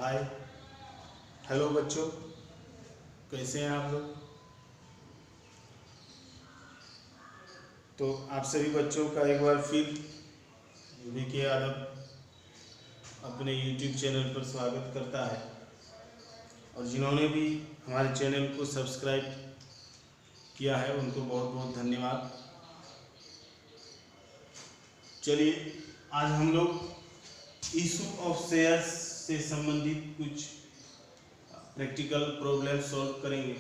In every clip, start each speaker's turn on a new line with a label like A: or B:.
A: Hi hello बच्चों, कैसे हैं आप लोग। तो आप सभी बच्चों का एक बार फिर वीके यादव अपने यूट्यूब चैनल पर स्वागत करता है। और जिन्होंने भी हमारे चैनल को सब्सक्राइब किया है उनको बहुत बहुत धन्यवाद। चलिए आज हम लोग इशू ऑफ शेयर्स से संबंधित कुछ प्रैक्टिकल प्रॉब्लम सॉल्व करेंगे।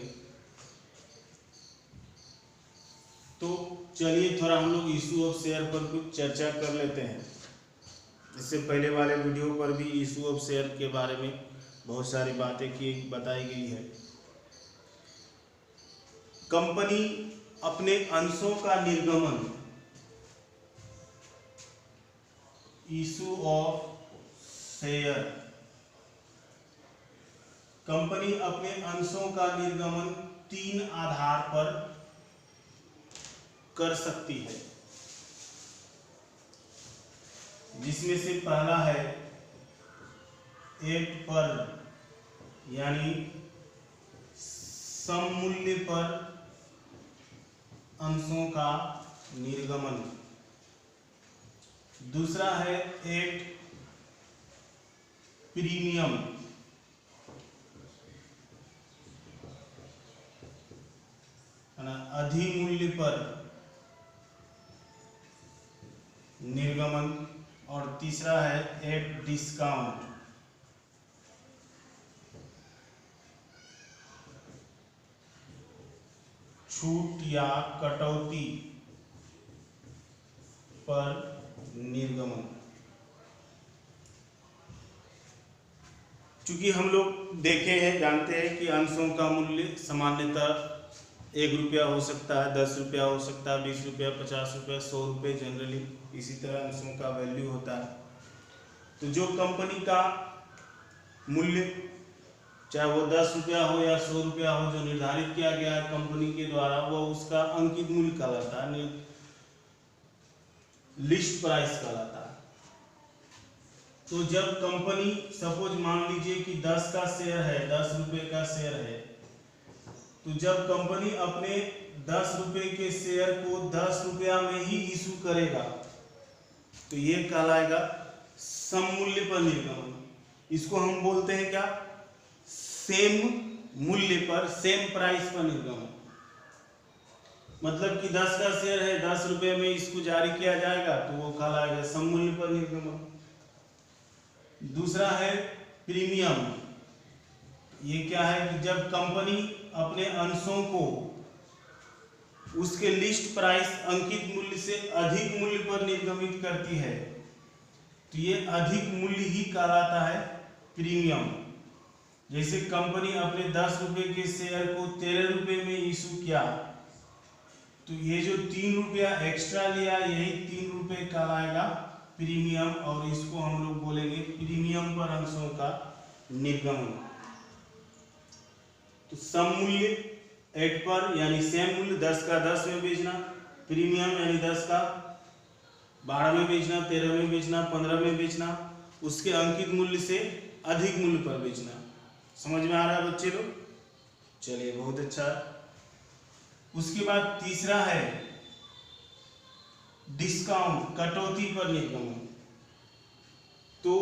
A: तो चलिए थोड़ा हम लोग इशू ऑफ शेयर पर कुछ चर्चा कर लेते हैं। इससे पहले वाले वीडियो पर भी इशू ऑफ शेयर के बारे में बहुत सारी बातें की बताई गई है। कंपनी अपने अंशों का निर्गमन, इशू ऑफ शेयर, कंपनी अपने अंशों का निर्गमन 3 आधार पर कर सकती है, जिसमें से पहला है एट पर यानी सममूल्य पर अंशों का निर्गमन। दूसरा है एट प्रीमियम अधिमूल्य पर निर्गमन। और तीसरा है एट डिस्काउंट छूट या कटौती पर निर्गमन। चूंकि हम लोग देखे हैं, जानते हैं कि अंशों का मूल्य सामान्यतः 1 रुपया हो सकता है, 10 रुपया हो सकता है, 20 रुपया, 50 रुपया, 100 रुपये जनरली इसी तरह अंशों का वैल्यू होता है। तो जो कंपनी का मूल्य चाहे वो 10 रुपया हो या 100 रुपया हो, जो निर्धारित किया गया है कंपनी के द्वारा, वो उसका अंकित मूल्य कहलाता है, लिस्ट प्राइस कहलाता है। तो जब कंपनी सपोज मान लीजिए कि 10 का शेयर है, 10 रुपये का शेयर है, तो जब कंपनी अपने 10 रुपये के शेयर को 10 रुपया में ही इशू करेगा तो ये कहलाएगा सममूल्य पर निर्गमन। इसको हम बोलते हैं क्या, सेम मूल्य पर, सेम प्राइस पर निर्गमन। मतलब कि 10 का शेयर है, 10 रुपये में इसको जारी किया जाएगा तो वो कहलाएगा सममूल्य पर निर्गमन। दूसरा है प्रीमियम। ये क्या है कि जब कंपनी अपने अंशों को उसके लिस्ट प्राइस अंकित मूल्य से अधिक मूल्य पर निर्गमित करती है तो ये अधिक मूल्य ही कहलाता है प्रीमियम। जैसे कंपनी अपने 10 रुपये के शेयर को 13 रुपये में इशू किया तो ये जो 3 रुपया एक्स्ट्रा लिया, यही 3 रुपये कहलाएगा प्रीमियम। और इसको हम लोग बोलेंगे प्रीमियम पर अंशों का निर्गमन। तो सममूल्य 8 पर यानी सेम मूल्य, 10 का 10 में बेचना, प्रीमियम यानी 10 का 12 में बेचना, 13 में बेचना, 15 में बेचना, उसके अंकित मूल्य से अधिक मूल्य पर बेचना। समझ में आ रहा है बच्चे लोग? चलिए बहुत अच्छा। उसके बाद तीसरा है डिस्काउंट, कटौती पर निर्गमन। तो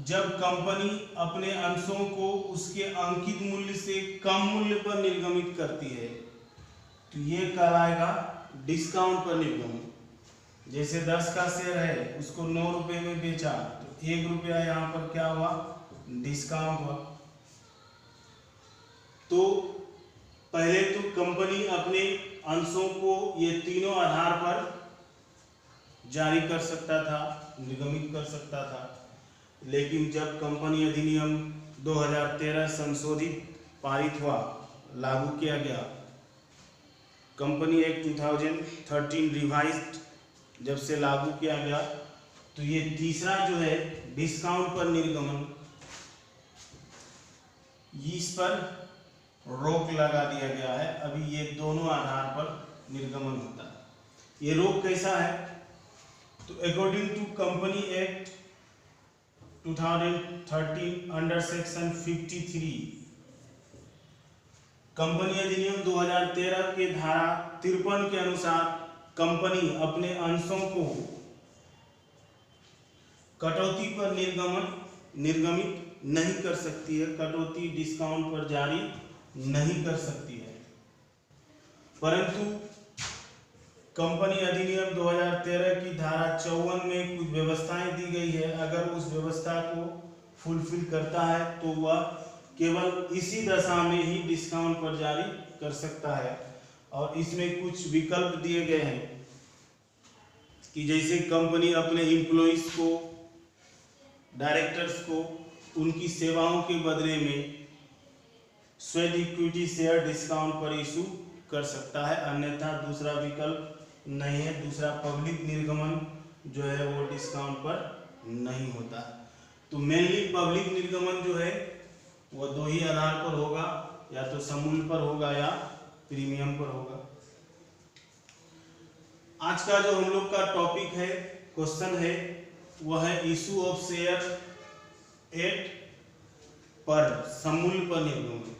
A: जब कंपनी अपने अंशों को उसके अंकित मूल्य से कम मूल्य पर निर्गमित करती है तो ये कहलाएगा डिस्काउंट पर निर्गमन। जैसे 10 का शेयर है, उसको 9 रुपये में बेचा तो 1 रुपया यहाँ पर क्या हुआ, डिस्काउंट हुआ। तो पहले तो कंपनी अपने अंशों को ये तीनों आधार पर जारी कर सकता था, निर्गमित कर सकता था। लेकिन जब कंपनी अधिनियम 2013 संशोधित पारित हुआ, लागू किया गया, कंपनी एक्ट 2013 रिवाइज्ड जब से लागू किया गया तो ये तीसरा जो है डिस्काउंट पर निर्गमन, इस पर रोक लगा दिया गया है। अभी ये दोनों आधार पर निर्गमन होता है। ये रोक कैसा है, तो according to company act 2013 under section 53 company अधिनियम 2013 के धारा 53 के अनुसार कंपनी अपने अंशों को कटौती पर निर्गमित नहीं कर सकती है, कटौती डिस्काउंट पर जारी नहीं कर सकती है। परंतु कंपनी अधिनियम 2013 की धारा 54 में कुछ व्यवस्थाएं दी गई है। अगर उस व्यवस्था को फुलफिल करता है तो वह केवल इसी दशा में ही डिस्काउंट पर जारी कर सकता है। और इसमें कुछ विकल्प दिए गए हैं कि जैसे कंपनी अपने एम्प्लॉइज को, डायरेक्टर्स को उनकी सेवाओं के बदले में स्वेट इक्विटी शेयर डिस्काउंट पर इशू कर सकता है, अन्यथा दूसरा विकल्प नहीं है। दूसरा पब्लिक निर्गमन जो है वो डिस्काउंट पर नहीं होता। तो मेनली पब्लिक निर्गमन जो है वो दो ही आधार पर होगा, या तो समूल्य पर होगा या प्रीमियम पर होगा। आज का जो हम लोग का टॉपिक है, क्वेश्चन है, वह है इशू ऑफ शेयर एट पर समूल्य पर निर्गमन।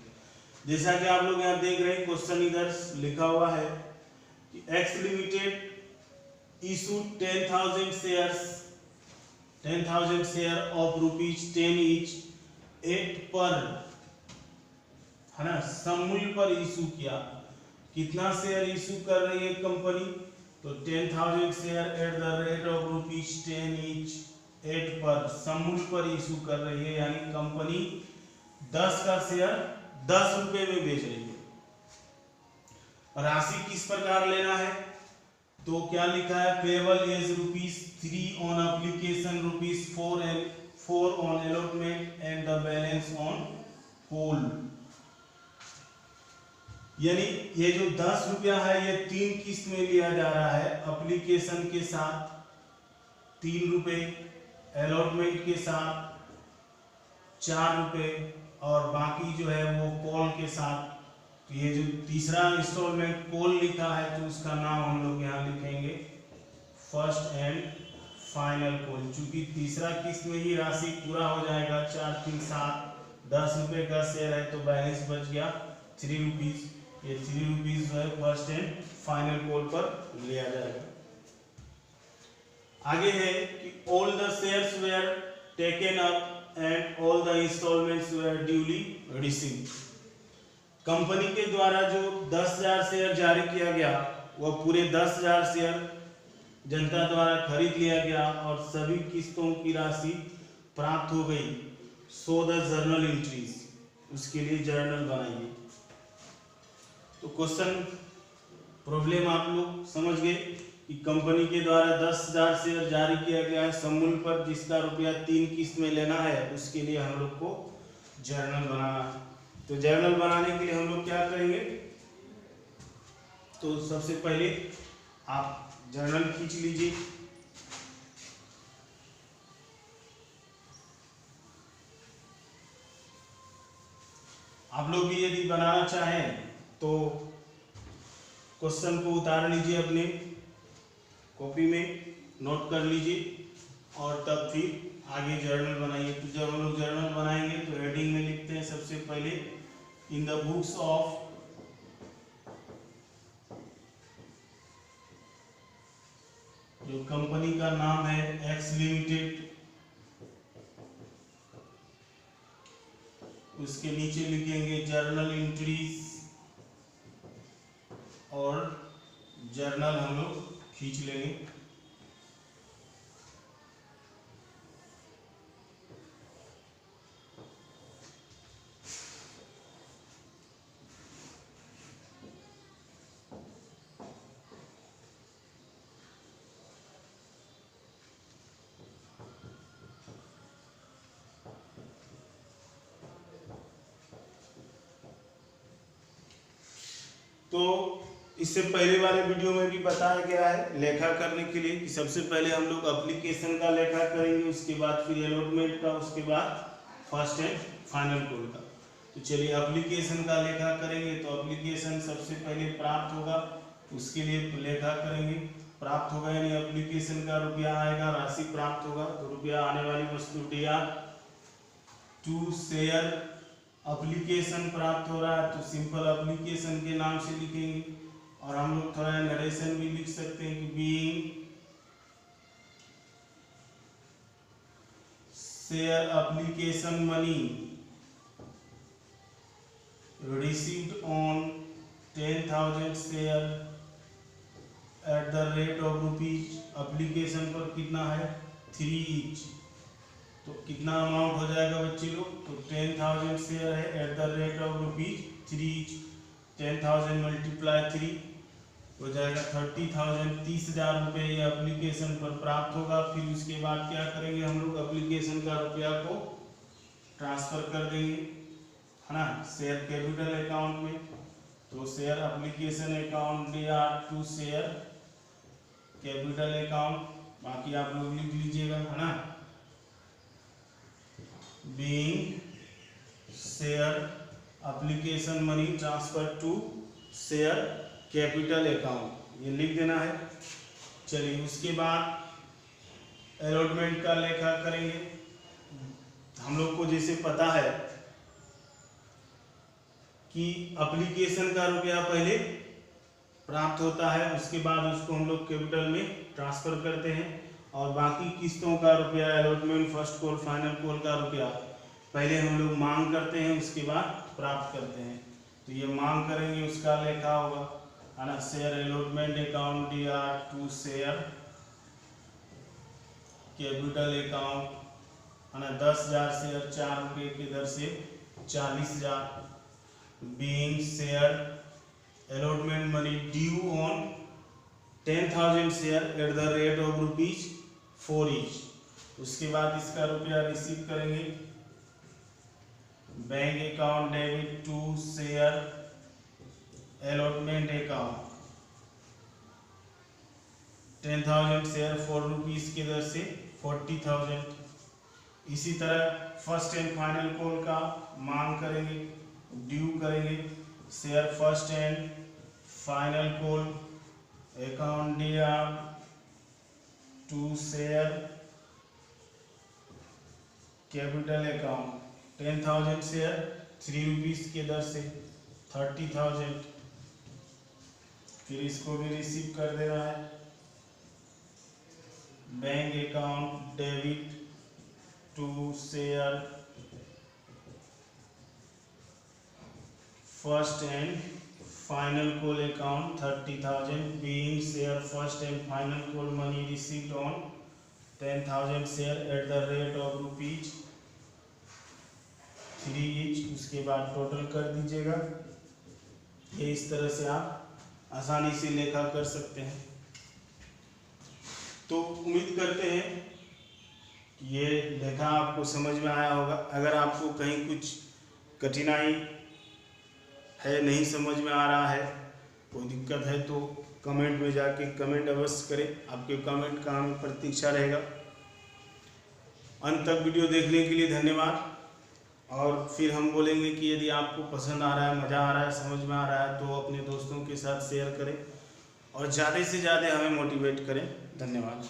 A: जैसा कि आप लोग यहाँ देख रहे हैं, क्वेश्चन इधर लिखा हुआ है कि x limited issue 10,000 share of ₹10 each eight पर, है ना, समूल्य पर इशू किया। कितना शेयर इशू कर रही है कंपनी? तो 10,000 share at the rate of ₹10 each eight पर, समूल्य पर इशू कर रही है, यानी कंपनी 10 का शेयर 10 रुपए में बेच रही है। राशि किस प्रकार लेना है? तो क्या लिखा है? Payable as ₹3 on application, ₹4 on allotment and the balance on call. यानी ये जो 10 रुपया है ये 3 किस्त में लिया जा रहा है। एप्लीकेशन के साथ 3 रुपए, अलॉटमेंट के साथ 4 रुपए और बाकी जो है वो कॉल के साथ। तो ये जो तीसरा इंस्टॉलमेंट कॉल लिखा है तो उसका नाम हम लोग यहाँ लिखेंगे फर्स्ट एंड फाइनल कॉल। चूंकि तीसरा किस्त में ही राशि पूरा हो जाएगा, 4 3 7, 10 रुपए का शेयर है तो बैलेंस बच गया 3 रुपीज। ये 3 रुपीज जो है फर्स्ट एंड फाइनल कॉल पर लिया जाएगा। आगे है कि all the shares were taken up and all the instalments were duly received. Company के द्वारा जो 10,000 शेयर जारी किया गया वह पूरे 10,000 शेयर जनता द्वारा खरीद लिया गया और सभी किस्तों की राशि प्राप्त हो गई। सो द जर्नल एंट्रीज, उसके लिए जर्नल बनाइए। तो क्वेश्चन प्रॉब्लम आप लोग समझ गए कि कंपनी के द्वारा 10,000 शेयर जारी किया गया है समूल्य पर, जिसका रुपया 3 किस्त में लेना है, उसके लिए हम लोग को जर्नल बनाना है। तो जर्नल बनाने के लिए हम लोग क्या करेंगे? तो सबसे पहले आप जर्नल खींच लीजिए। आप लोग भी यदि बनाना चाहें तो क्वेश्चन को उतार लीजिए, अपने कॉपी में नोट कर लीजिए और तब फिर आगे जर्नल बनाइए। तो जब हम लोग जर्नल बनाएंगे तो हेडिंग में लिखते हैं सबसे पहले इन द बुक्स ऑफ जो कंपनी का नाम है एक्स लिमिटेड, उसके नीचे लिखेंगे जर्नल एंट्रीज और जर्नल हम लोग खींच लेंगे। तो इससे पहले वाले वीडियो में भी बताया गया है लेखा करने के लिए कि सबसे पहले हम लोग एप्लीकेशन का लेखा करेंगे, उसके बाद फिर अलॉटमेंट का, उसके बाद फर्स्ट एंड फाइनल कॉल का। तो चलिए एप्लीकेशन का लेखा करेंगे। तो एप्लीकेशन सबसे पहले प्राप्त होगा, उसके लिए लेखा करेंगे। प्राप्त होगा, यानी एप्लीकेशन का रुपया आएगा, राशि प्राप्त होगा। तो रुपया आने वाली वस्तु DR टू शेयर एप्लीकेशन प्राप्त हो रहा है, तो सिंपल एप्लीकेशन के नाम से लिखेंगे। और हम लोग थोड़ा नरेशन भी लिख सकते हैं कि being share application money received on 10,000 share at the rate of rupees. Application पर कितना है 3 ईच, तो कितना अमाउंट हो जाएगा बच्चे लोग, तो 10,000 शेयर है eight the rate of rupees 3 each. 10,000 multiply 3 हो जाएगा 30,000, 30,000 रुपये ये एप्लीकेशन पर प्राप्त होगा। फिर उसके बाद क्या करेंगे हम लोग, एप्लीकेशन का रुपया को ट्रांसफर कर देंगे, है ना, शेयर कैपिटल अकाउंट में। तो share application account DR to share capital account, बाकी आप लोग लिख लीजिएगा, है ना। Being share application money transfer to share capital account, ये लिख देना है। चलिए उसके बाद अलॉटमेंट का लेखा करेंगे। हम लोग को जैसे पता है कि एप्लीकेशन का रुपया पहले प्राप्त होता है, उसके बाद उसको हम लोग कैपिटल में ट्रांसफर करते हैं, और बाकी किस्तों का रुपया, allotment, first call, final call का रुपया पहले हम लोग मांग करते हैं, उसके बाद प्राप्त करते हैं। तो ये मांग करेंगे उसका लेखा होगा, है ना। Share allotment account DR to share capital account, है ना। 10,000 शेयर 4 रुपये की दर से 40,000। Being share allotment money due on 10,000 share at the rate of rupees 4 each. उसके बाद इसका रुपया रिसीव करेंगे। Bank account debit to share allotment account 10,000 share 4 rupees की दर से 40,000। इसी तरह फर्स्ट एंड फाइनल कॉल का मांग करेंगे, ड्यू करेंगे। Share first and final call account DR to share capital account 10,000 share 3 rupees की दर से 30,000। फिर इसको भी रिसीव कर देना है। Bank account debit to share first and final call account 30,000। Being share first and final call money received on 10,000 share at the rate of rupees 3 each. उसके बाद टोटल कर दीजिएगा। ये इस तरह से आप आसानी से लेखा कर सकते हैं। तो उम्मीद करते हैं कि ये लेखा आपको समझ में आया होगा। अगर आपको कहीं कुछ कठिनाई है, नहीं समझ में आ रहा है, कोई दिक्कत है, तो कमेंट में जाके कमेंट अवश्य करें। आपके कमेंट का हमें प्रतीक्षा रहेगा। अंत तक वीडियो देखने के लिए धन्यवाद। और फिर हम बोलेंगे कि यदि आपको पसंद आ रहा है, मज़ा आ रहा है, समझ में आ रहा है, तो अपने दोस्तों के साथ शेयर करें और ज़्यादा से ज़्यादा हमें मोटिवेट करें। धन्यवाद।